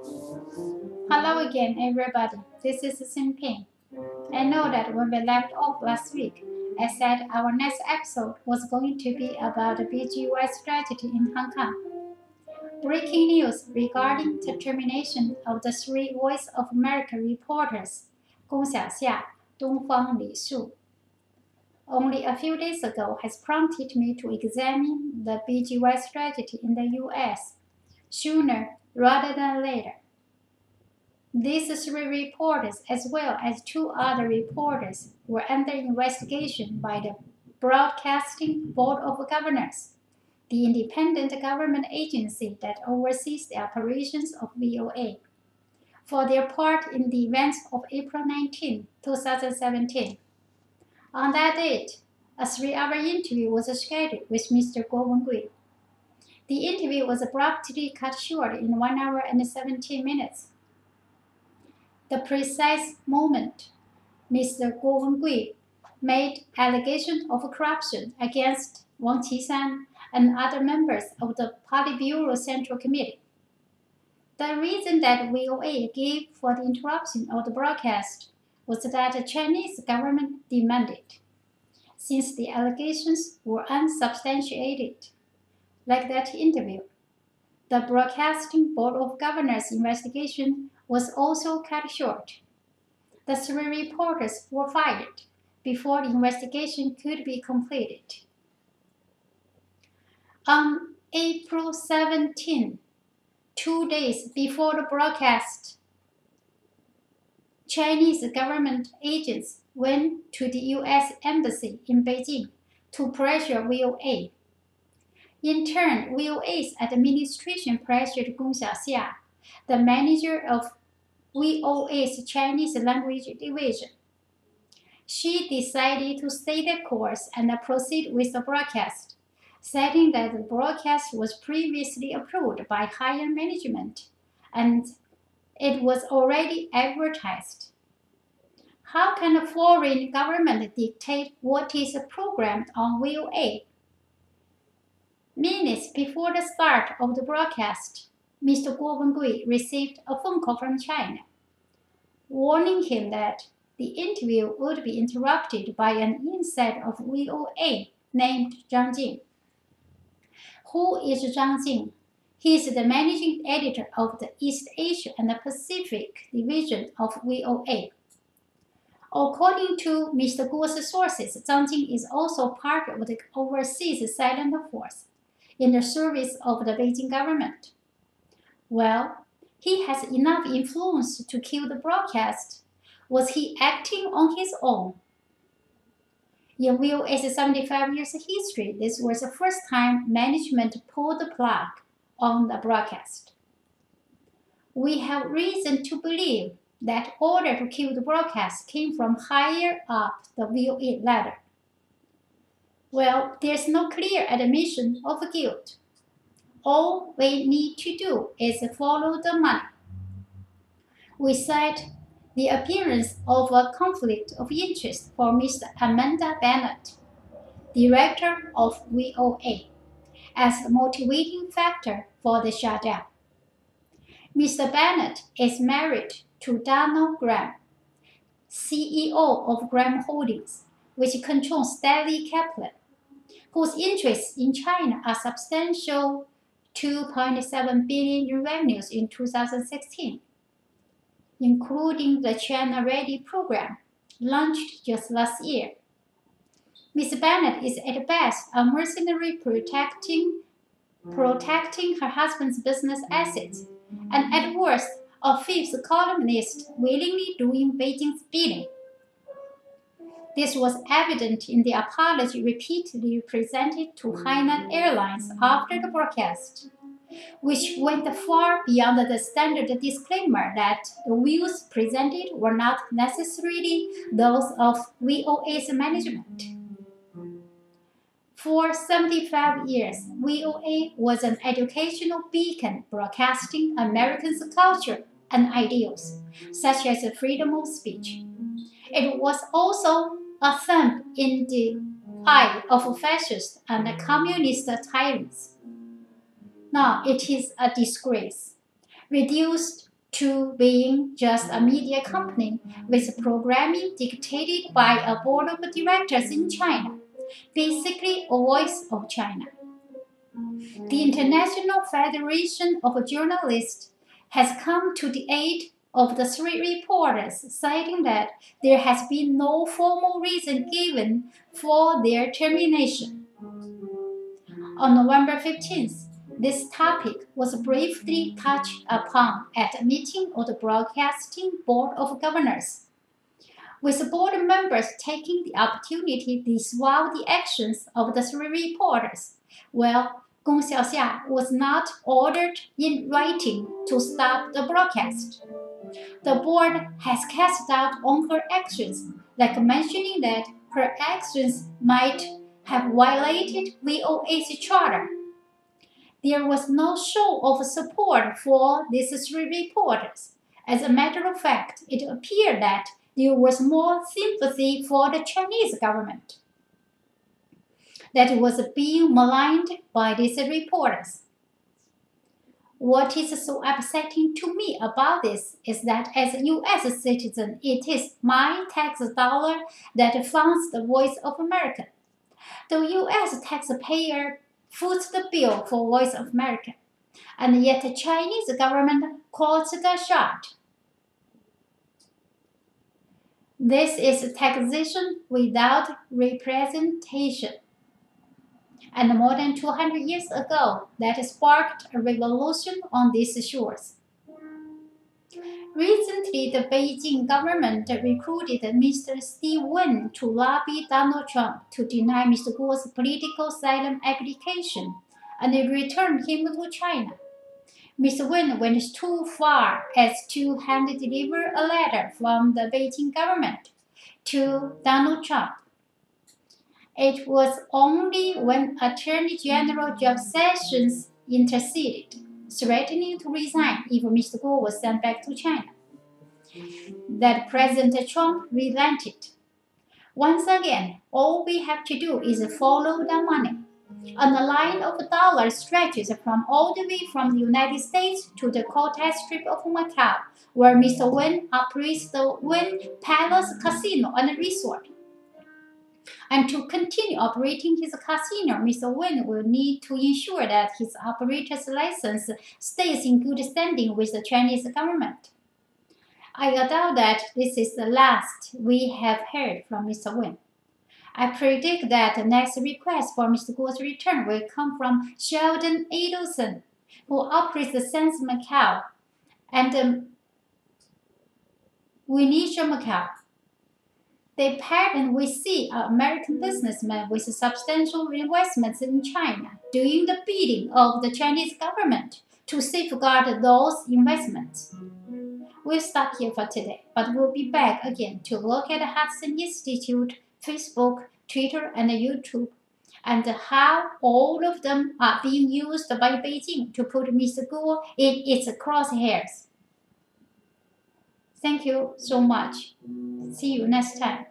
Hello again, everybody. This is Xinping. I know that when we left off last week, I said our next episode was going to be about the BGY strategy in Hong Kong. Breaking news regarding the termination of the 3 Voice of America reporters, 龚小夏, Dongfang Li Shu, only a few days ago has prompted me to examine the BGY strategy in the US sooner rather than later. These 3 reporters, as well as 2 other reporters, were under investigation by the Broadcasting Board of Governors, the independent government agency that oversees the operations of VOA, for their part in the events of April 19, 2017. On that date, a 3-hour interview was scheduled with Mr. gov't. The interview was abruptly cut short in 1 hour and 17 minutes. The precise moment Mr. gov't made allegations of corruption against Wang Qisan and other members of the Politburo Central Committee. The reason that VOA gave for the interruption of the broadcast was that the Chinese government demanded, since the allegations were unsubstantiated. Like that interview, the Broadcasting Board of Governors investigation was also cut short. The 3 reporters were fired before the investigation could be completed. On April 17, 2 days before the broadcast, Chinese government agents went to the U.S. Embassy in Beijing to pressure VOA. In turn, VOA's administration pressured Gong Xiaxia, the manager of VOA's Chinese language division. She decided to stay the course and proceed with the broadcast, citing that the broadcast was previously approved by higher management and it was already advertised. How can a foreign government dictate what is programmed on VOA? Minutes before the start of the broadcast, Mr. gov't received a phone call from China, warning him that the interview would be interrupted by an inside of VOA named Zhang Jing. Who is Zhang Jing? He is the managing editor of the East Asia and the Pacific division of VOA. According to Mr. Guo's sources, Zhang Jing is also part of the overseas silent force in the service of the Beijing government. Well, he has enough influence to kill the broadcast. Was he acting on his own? In VOA's 75 years history, this was the first time management pulled the plug on the broadcast. We have reason to believe that order to kill the broadcast came from higher up the VOA ladder. Well, there's no clear admission of guilt. All we need to do is follow the money. We cite the appearance of a conflict of interest for Ms. Amanda Bennett, director of VOA, as a motivating factor for the shutdown. Mr. Bennett is married to Donald Graham, CEO of Graham Holdings, which controls Stanley Kaplan, whose interests in China are substantial, $2.7 billion in revenues in 2016, including the China Ready program, launched just last year. Ms. Bennett is at best a mercenary protecting her husband's business assets, and at worst, a fifth columnist willingly doing Beijing's bidding. This was evident in the apology repeatedly presented to Hainan Airlines after the broadcast, which went far beyond the standard disclaimer that the views presented were not necessarily those of VOA's management. For 75 years, VOA was an educational beacon broadcasting Americans' culture and ideals, such as freedom of speech. It was also a thump in the eye of fascist and communist tyrants. Now it is a disgrace, reduced to being just a media company with programming dictated by a board of directors in China, basically a voice of China. The International Federation of Journalists has come to the aid of the three reporters, citing that there has been no formal reason given for their termination. On November 15th, this topic was briefly touched upon at a meeting of the Broadcasting Board of Governors, with board members taking the opportunity to disavow the actions of the three reporters. Well, Gong Xiaoxia was not ordered in writing to stop the broadcast. The board has cast doubt on her actions, like mentioning that her actions might have violated VOA's charter. There was no show of support for these three reporters. As a matter of fact, it appeared that there was more sympathy for the Chinese government that was being maligned by these reporters. What is so upsetting to me about this is that as a U.S. citizen, it is my tax dollar that funds the Voice of America. The U.S. taxpayer foots the bill for Voice of America, and yet the Chinese government calls the shot. This is taxation without representation. And more than 200 years ago, that sparked a revolution on these shores. Recently, the Beijing government recruited Mr. Steve Wynn to lobby Donald Trump to deny Mr. Guo's political asylum application and return him to China. Mr. Wynn went too far as to hand-deliver a letter from the Beijing government to Donald Trump. It was only when Attorney General Jeff Sessions interceded, threatening to resign if Mr. Guo was sent back to China, that President Trump relented. Once again, all we have to do is follow the money. And the line of dollars stretches from all the way from the United States to the Cortez Strip of Macau, where Mr. Wen operates the Wen Palace Casino and Resort. And to continue operating his casino, Mr. Wen will need to ensure that his operator's license stays in good standing with the Chinese government. I doubt that this is the last we have heard from Mr. Wen. I predict that the next request for Mr. Guo's return will come from Sheldon Adelson, who operates the Sands Macau and Venetian Macau. The pattern we see are American businessmen with substantial investments in China doing the bidding of the Chinese government to safeguard those investments. We'll stop here for today, but we'll be back again to look at Hudson Institute, Facebook, Twitter, and YouTube, and how all of them are being used by Beijing to put Mr. Guo in its crosshairs. Thank you so much. See you next time.